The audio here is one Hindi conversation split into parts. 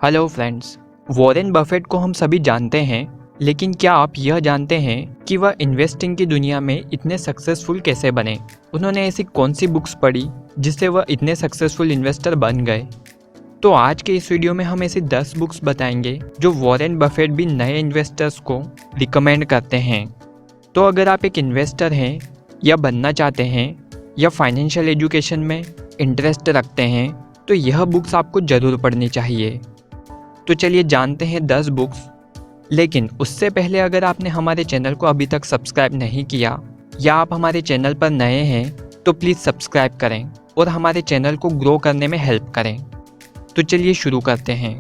हेलो फ्रेंड्स, वॉरेन बफेट को हम सभी जानते हैं, लेकिन क्या आप यह जानते हैं कि वह इन्वेस्टिंग की दुनिया में इतने सक्सेसफुल कैसे बने? उन्होंने ऐसी कौन सी बुक्स पढ़ी जिससे वह इतने सक्सेसफुल इन्वेस्टर बन गए? तो आज के इस वीडियो में हम ऐसी 10 बुक्स बताएंगे जो वॉरेन बफेट भी नए इन्वेस्टर्स को रिकमेंड करते हैं। तो अगर आप एक इन्वेस्टर हैं या बनना चाहते हैं या फाइनेंशियल एजुकेशन में इंटरेस्ट रखते हैं तो यह बुक्स आपको ज़रूर पढ़नी चाहिए। तो चलिए जानते हैं 10 बुक्स। लेकिन उससे पहले अगर आपने हमारे चैनल को अभी तक सब्सक्राइब नहीं किया या आप हमारे चैनल पर नए हैं तो प्लीज़ सब्सक्राइब करें और हमारे चैनल को ग्रो करने में हेल्प करें। तो चलिए शुरू करते हैं।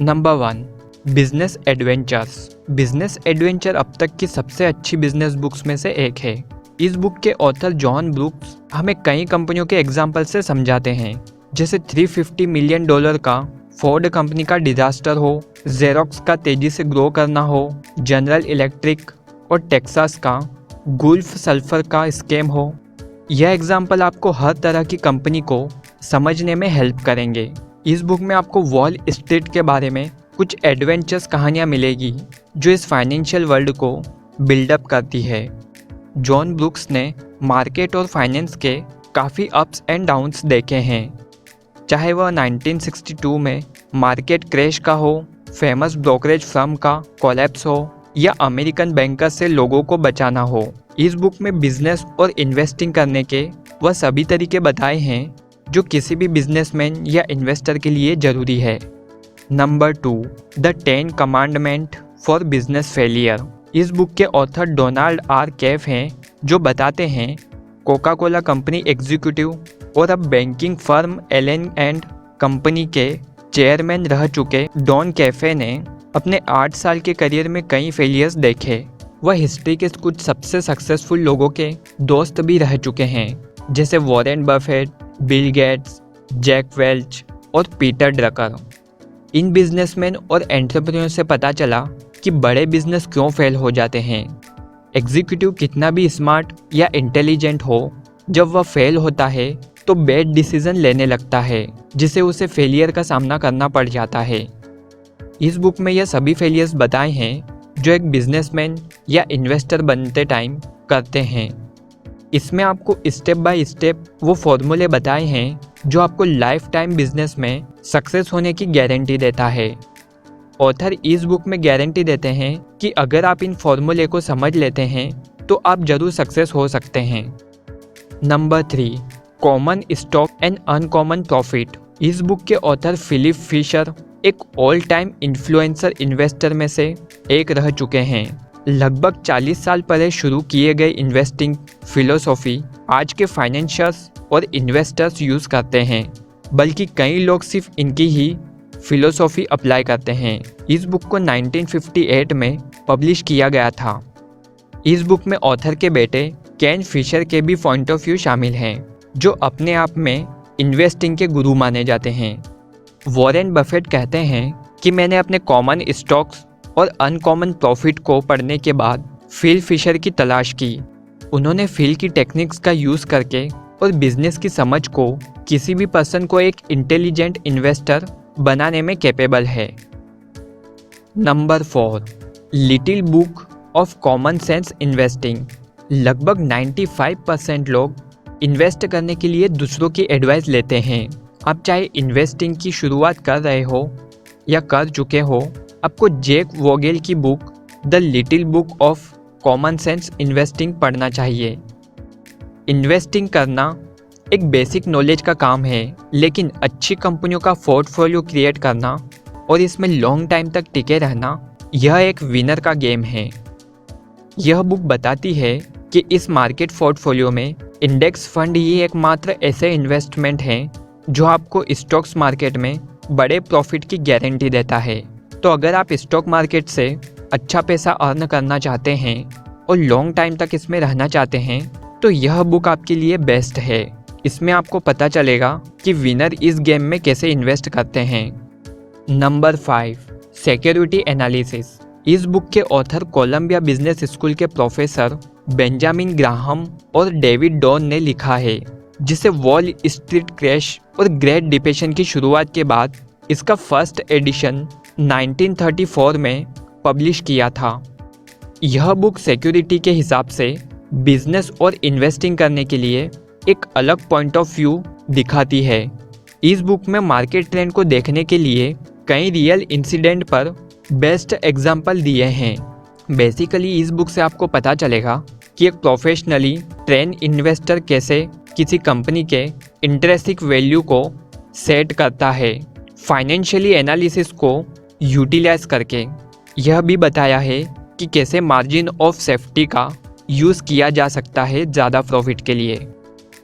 Number 1, business adventures. Business adventure अब तक की सबसे अच्छी बिजनेस बुक्स में से एक है। इस बुक के ऑथर जॉन ब्रूक्स हमें कई कंपनियों के एग्जाम्पल से समझाते हैं, जैसे $350 मिलियन का फोर्ड कंपनी का डिजास्टर हो, जेरोक्स का तेजी से ग्रो करना हो, जनरल इलेक्ट्रिक और टेक्सास का गुल्फ सल्फर का स्कैम हो। यह एग्जाम्पल आपको हर तरह की कंपनी को समझने में हेल्प करेंगे। इस बुक में आपको वॉल स्ट्रीट के बारे में कुछ एडवेंचर्स कहानियाँ मिलेगी जो इस फाइनेंशियल वर्ल्ड को बिल्डअप करती है। जॉन ब्रूक्स ने मार्केट और फाइनेंस के काफ़ी अप्स एंड डाउन्स देखे हैं, चाहे वह 1962 में मार्केट क्रैश का हो, फेमस ब्रोकरेज फर्म का कोलैप्स हो या अमेरिकन बैंकर्स से लोगों को बचाना हो। इस बुक में बिजनेस और इन्वेस्टिंग करने के वह सभी तरीके बताए हैं जो किसी भी बिजनेसमैन या इन्वेस्टर के लिए ज़रूरी है। Number 2, the 10 commandment for business failure. इस बुक के ऑथर डोनाल्ड आर कैफ हैं जो बताते हैं कोका कोला कंपनी एग्जीक्यूटिव और अब banking firm Allen and company के चेयरमैन रह चुके डॉन कैफे ने अपने 8 साल के करियर में कई फेलियर्स देखे। वह हिस्ट्री के कुछ सबसे सक्सेसफुल लोगों के दोस्त भी रह चुके हैं, जैसे Warren Buffett, Bill Gates, Jack Welch और पीटर ड्रकर। इन बिजनेसमैन और एंटरप्रेन्योर से पता चला कि बड़े बिजनेस क्यों फेल हो जाते हैं। एग्जीक्यूटिव कितना भी स्मार्ट या इंटेलिजेंट हो, जब वह फेल होता है तो बैड डिसीजन लेने लगता है, जिसे उसे फेलियर का सामना करना पड़ जाता है। इस बुक में यह सभी फेलियर्स बताए हैं जो एक बिजनेसमैन या इन्वेस्टर बनते टाइम करते हैं। इसमें आपको स्टेप बाय स्टेप वो फॉर्मूले बताए हैं जो आपको लाइफ टाइम बिजनेस में सक्सेस होने की गारंटी देता है। ऑथर इस बुक में गारंटी देते हैं कि अगर आप इन फॉर्मूले को समझ लेते हैं तो आप जरूर सक्सेस हो सकते हैं। Number 3, common stock and uncommon profit. इस बुक के ऑथर फिलिप फिशर एक ऑल टाइम इन्फ्लुएंसर इन्वेस्टर में से एक रह चुके हैं। लगभग 40 साल पहले शुरू किए गए इन्वेस्टिंग फिलोसॉफी आज के फाइनेंशियर्स और इन्वेस्टर्स यूज़ करते हैं, बल्कि कई लोग सिर्फ इनकी ही फिलोसॉफी अप्लाई करते हैं। इस बुक को 1958 में पब्लिश किया गया था। इस बुक में ऑथर के बेटे केन फिशर के भी पॉइंट ऑफ व्यू शामिल हैं, जो अपने आप में इन्वेस्टिंग के गुरु माने जाते हैं। वॉरेन बफेट कहते हैं कि मैंने अपने कॉमन स्टॉक्स और अनकॉमन प्रॉफिट को पढ़ने के बाद फिल फिशर की तलाश की। उन्होंने फिल की टेक्निक्स का यूज़ करके और बिजनेस की समझ को किसी भी पर्सन को एक इंटेलिजेंट इन्वेस्टर बनाने में कैपेबल है। Number 4, little book of common sense investing. लगभग 95% लोग इन्वेस्ट करने के लिए दूसरों की एडवाइस लेते हैं। आप चाहे इन्वेस्टिंग की शुरुआत कर रहे हो या कर चुके हो, आपको जैक वोगेल की book the little book of common sense investing पढ़ना चाहिए। इन्वेस्टिंग करना एक बेसिक नॉलेज का काम है, लेकिन अच्छी कंपनियों का पोर्टफोलियो क्रिएट करना और इसमें लॉन्ग टाइम तक टिके रहना, यह एक विनर का गेम है। यह बुक बताती है कि इस मार्केट पोर्टफोलियो में इंडेक्स फंड ही एकमात्र ऐसे इन्वेस्टमेंट हैं जो आपको स्टॉक्स मार्केट में बड़े प्रॉफिट की गारंटी देता है। तो अगर आप स्टॉक मार्केट से अच्छा पैसा अर्न करना चाहते हैं और लॉन्ग टाइम तक इसमें रहना चाहते हैं तो यह बुक आपके लिए बेस्ट है। इसमें आपको पता चलेगा कि विनर इस गेम में कैसे इन्वेस्ट करते हैं। Number 5, security analysis. इस बुक के ऑथर कोलंबिया बिजनेस स्कूल के प्रोफेसर बेंजामिन ग्राहम और डेविड डॉन ने लिखा है, जिसे वॉल स्ट्रीट क्रैश और ग्रेट डिप्रेशन की शुरुआत के बाद इसका फर्स्ट एडिशन 1934 में पब्लिश किया था। यह बुक सिक्योरिटी के हिसाब से बिजनेस और इन्वेस्टिंग करने के लिए एक अलग पॉइंट ऑफ व्यू दिखाती है। इस बुक में मार्केट ट्रेंड को देखने के लिए कई रियल इंसिडेंट पर बेस्ट एग्जाम्पल दिए हैं। बेसिकली इस बुक से आपको पता चलेगा कि एक प्रोफेशनली ट्रेन इन्वेस्टर कैसे किसी कंपनी के इंट्रिंसिक वैल्यू को सेट करता है, फाइनेंशियली एनालिसिस को यूटिलाइज करके। यह भी बताया है कि कैसे मार्जिन ऑफ सेफ्टी का यूज़ किया जा सकता है ज़्यादा प्रॉफिट के लिए।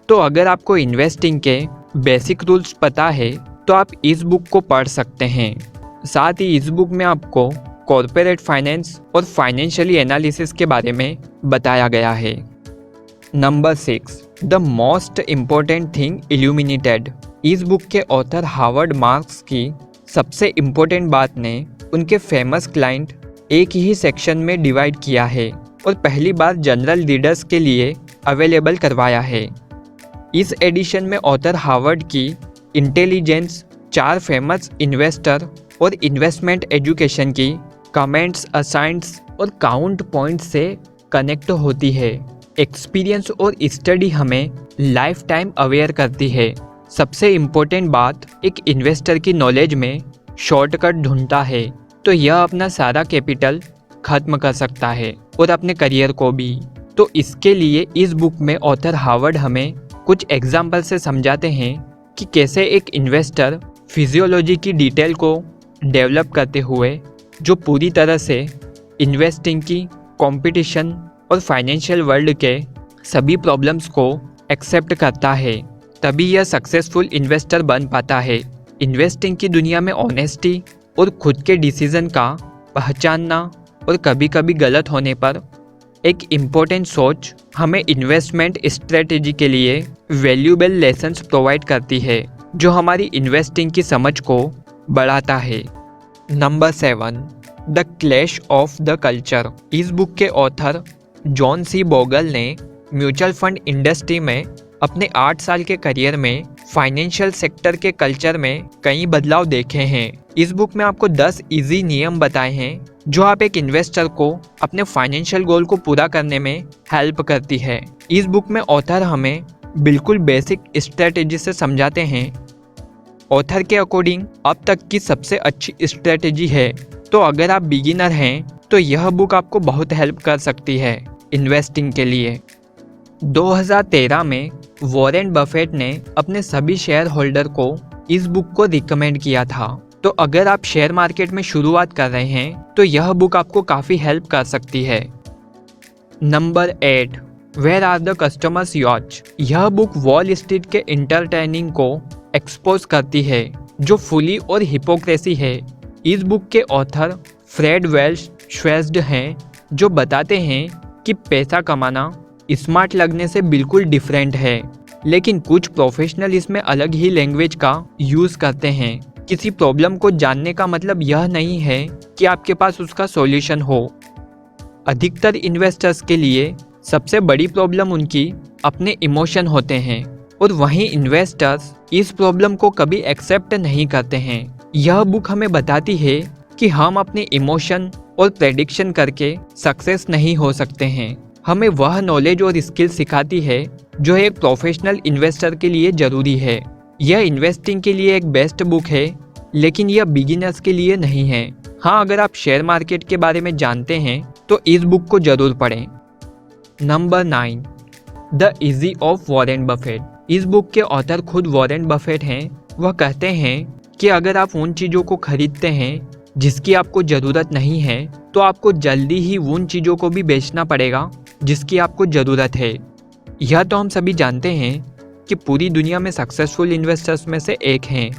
तो अगर आपको इन्वेस्टिंग के बेसिक रूल्स पता है तो आप इस बुक को पढ़ सकते हैं। साथ ही इस बुक में आपको कॉर्पोरेट फाइनेंस और फाइनेंशियली एनालिसिस के बारे में बताया गया है। Number 6, the most important thing illuminated. इस बुक के ऑथर हार्वर्ड मार्क्स की सबसे इम्पोर्टेंट बात ने उनके फेमस क्लाइंट एक ही सेक्शन में डिवाइड किया है और पहली बार जनरल रीडर्स के लिए अवेलेबल करवाया है। इस एडिशन में ऑथर हार्वर्ड की इंटेलिजेंस 4 फेमस इन्वेस्टर और इन्वेस्टमेंट एजुकेशन की कमेंट्स, असाइंस और काउंट पॉइंट से कनेक्ट होती है। एक्सपीरियंस और स्टडी हमें लाइफ टाइम अवेयर करती है। सबसे इम्पोर्टेंट बात, एक इन्वेस्टर की नॉलेज में शॉर्टकट ढूंढता है तो यह अपना सारा कैपिटल खत्म कर सकता है और अपने करियर को भी। तो इसके लिए इस बुक में ऑथर हार्वर्ड हमें कुछ एग्जाम्पल से समझाते हैं कि कैसे एक इन्वेस्टर फिजियोलॉजी की डिटेल को डेवलप करते हुए जो पूरी तरह से इन्वेस्टिंग की कंपटीशन और फाइनेंशियल वर्ल्ड के सभी प्रॉब्लम्स को एक्सेप्ट करता है, तभी यह सक्सेसफुल इन्वेस्टर बन पाता है। इन्वेस्टिंग की दुनिया में ऑनेस्टी और खुद के डिसीजन का पहचानना और कभी कभी गलत होने पर एक इम्पोर्टेंट सोच हमें इन्वेस्टमेंट स्ट्रेटेजी के लिए वैल्यूएबल लेसन्स प्रोवाइड करती है जो हमारी इन्वेस्टिंग की समझ को बढ़ाता है। Number 7, the clash of the culture. इस बुक के ऑथर जॉन सी बोगल ने म्यूचुअल फंड इंडस्ट्री में अपने 8 साल के करियर में फाइनेंशियल सेक्टर के कल्चर में कई बदलाव देखे हैं। इस बुक में आपको 10 इजी नियम बताए हैं जो आप एक इन्वेस्टर को अपने फाइनेंशियल गोल को पूरा करने में हेल्प करती है। इस बुक में ऑथर हमें बिल्कुल बेसिक स्ट्रेटेजी से समझाते हैं। ऑथर के अकॉर्डिंग अब तक की सबसे अच्छी स्ट्रेटेजी है, तो अगर आप बिगिनर हैं तो यह बुक आपको बहुत हेल्प कर सकती है इन्वेस्टिंग के लिए। 2013 में वॉरेन बफेट ने अपने सभी शेयर होल्डर को इस बुक को रिकमेंड किया था। तो अगर आप शेयर मार्केट में शुरुआत कर रहे हैं तो यह बुक आपको काफ़ी हेल्प कर सकती है। Number 8, where are the customers watch. यह बुक वॉल स्ट्रीट के इंटरटेनिंग को एक्सपोज करती है जो फुली और हिपोक्रेसी है। इस बुक के ऑथर फ्रेड वेल्श श्वेस्ड हैं जो बताते हैं कि पैसा कमाना स्मार्ट लगने से बिल्कुल डिफरेंट है, लेकिन कुछ प्रोफेशनल इसमें अलग ही लैंग्वेज का यूज़ करते हैं। किसी प्रॉब्लम को जानने का मतलब यह नहीं है कि आपके पास उसका सॉल्यूशन हो। अधिकतर इन्वेस्टर्स के लिए सबसे बड़ी प्रॉब्लम उनकी अपने इमोशन होते हैं और वहीं इन्वेस्टर्स इस प्रॉब्लम को कभी एक्सेप्ट नहीं करते हैं। यह बुक हमें बताती है कि हम अपने इमोशन और प्रेडिक्शन करके सक्सेस नहीं हो सकते हैं। हमें वह नॉलेज और स्किल सिखाती है जो एक प्रोफेशनल इन्वेस्टर के लिए ज़रूरी है। यह इन्वेस्टिंग के लिए एक बेस्ट बुक है, लेकिन यह बिगिनर्स के लिए नहीं है। हाँ, अगर आप शेयर मार्केट के बारे में जानते हैं तो इस बुक को ज़रूर पढ़ें। Number 9, the easy of Warren Buffett. इस बुक के ऑथर खुद वॉरेन बफेट हैं। वह कहते हैं कि अगर आप उन चीज़ों को खरीदते हैं जिसकी आपको ज़रूरत नहीं है तो आपको जल्दी ही उन चीज़ों को भी बेचना पड़ेगा जिसकी आपको ज़रूरत है। यह तो हम सभी जानते हैं कि पूरी दुनिया में सक्सेसफुल इन्वेस्टर्स में से एक हैं।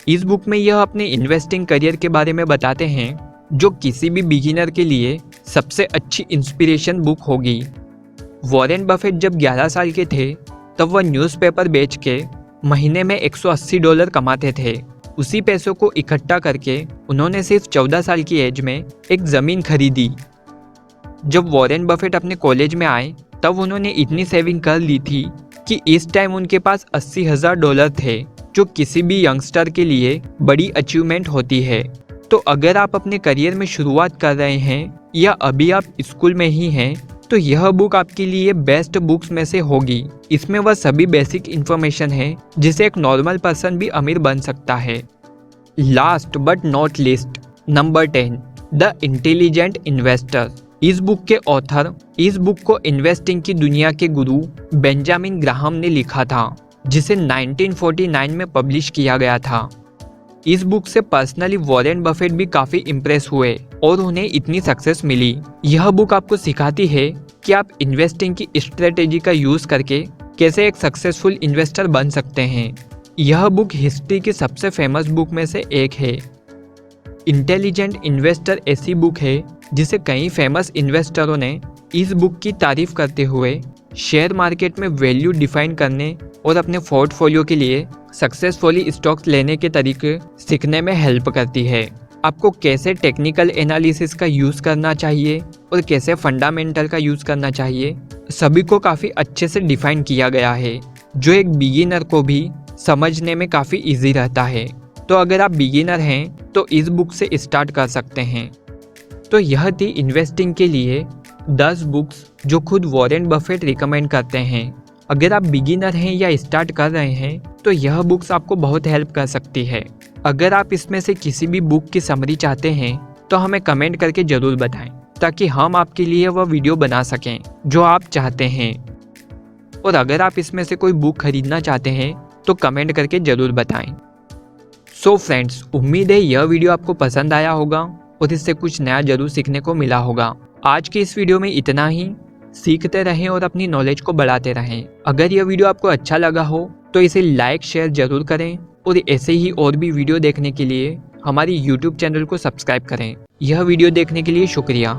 इस बुक में यह अपने इन्वेस्टिंग करियर के बारे में बताते हैं जो किसी भी बिगिनर के लिए सबसे अच्छी इंस्पिरेशन बुक होगी। वॉरेन बफेट जब 11 साल के थे तब वह न्यूज़पेपर बेच के महीने में $180 कमाते थे। उसी पैसों को इकट्ठा करके उन्होंने सिर्फ 14 साल की एज में एक ज़मीन खरीदी। जब वॉरेन बफेट अपने कॉलेज में आए तब उन्होंने इतनी सेविंग कर ली थी कि इस टाइम उनके पास $80,000 थे जो किसी भी यंगस्टर के लिए बड़ी अचीवमेंट होती है। तो अगर आप अपने करियर में शुरुआत कर रहे हैं या अभी आप स्कूल में ही हैं, तो यह बुक आपके लिए बेस्ट बुक्स में से होगी। इसमें वह सभी बेसिक इन्फॉर्मेशन है जिससे एक नॉर्मल पर्सन भी अमीर बन सकता है। Last but not list, number 10, the intelligent investor. इस बुक के ऑथर इस बुक को इन्वेस्टिंग की दुनिया के गुरु बेंजामिन ग्राहम ने लिखा था, जिसे 1949 में पब्लिश किया गया था। इस बुक से पर्सनली वॉरेन बफेट भी काफ़ी इम्प्रेस हुए और उन्हें इतनी सक्सेस मिली। यह बुक आपको सिखाती है कि आप इन्वेस्टिंग की स्ट्रेटेजी का यूज़ करके कैसे एक सक्सेसफुल इन्वेस्टर बन सकते हैं। यह बुक हिस्ट्री की सबसे फेमस बुक में से एक है। इंटेलिजेंट इन्वेस्टर ऐसी बुक है जिसे कई फेमस इन्वेस्टरों ने इस बुक की तारीफ करते हुए शेयर मार्केट में वैल्यू डिफाइन करने और अपने पोर्टफोलियो के लिए सक्सेसफुली स्टॉक्स लेने के तरीके सीखने में हेल्प करती है। आपको कैसे टेक्निकल एनालिसिस का यूज़ करना चाहिए और कैसे फंडामेंटल का यूज़ करना चाहिए, सभी को काफ़ी अच्छे से डिफाइन किया गया है, जो एक बिगिनर को भी समझने में काफ़ी इजी रहता है। तो अगर आप बिगिनर हैं तो इस बुक से स्टार्ट कर सकते हैं। तो यह थी इन्वेस्टिंग के लिए 10 बुक्स जो खुद वॉरेन बफेट रिकमेंड करते हैं। अगर आप बिगिनर हैं या स्टार्ट कर रहे हैं तो यह बुक्स आपको बहुत हेल्प कर सकती है। अगर आप इसमें से किसी भी बुक की समरी चाहते हैं तो हमें कमेंट करके ज़रूर बताएं, ताकि हम आपके लिए वह वीडियो बना सकें जो आप चाहते हैं। और अगर आप इसमें से कोई बुक खरीदना चाहते हैं तो कमेंट करके ज़रूर बताएं। सो फ्रेंड्स, उम्मीद है यह वीडियो आपको पसंद आया होगा और इससे कुछ नया जरूर सीखने को मिला होगा। आज के इस वीडियो में इतना ही। सीखते रहें और अपनी नॉलेज को बढ़ाते रहें। अगर यह वीडियो आपको अच्छा लगा हो तो इसे लाइक शेयर जरूर करें और ऐसे ही और भी वीडियो देखने के लिए हमारी YouTube चैनल को सब्सक्राइब करें। यह वीडियो देखने के लिए शुक्रिया।